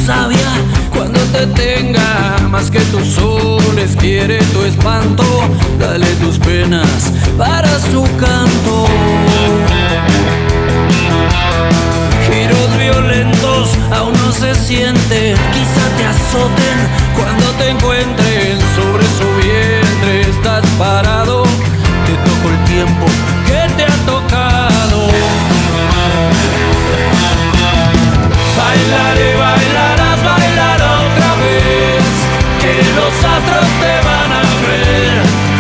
sabia cuando te tenga más que tus soles, quiere tu espanto, dale tus penas para su canto. Giros violentos aún no se sienten, quizá te azoten cuando te encuentren sobre su vientre. Estás parado, te tocó el tiempo que te ha tocado. Bailaré, bailarás, bailarás otra vez, que los astros te van a ver,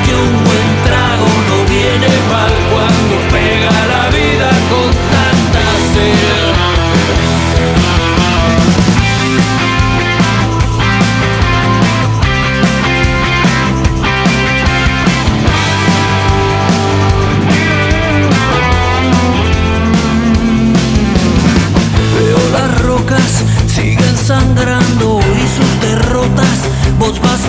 que un buen trago no viene mal cuando pega la vida con tanta sed. Siguen sangrando y sus derrotas vos vas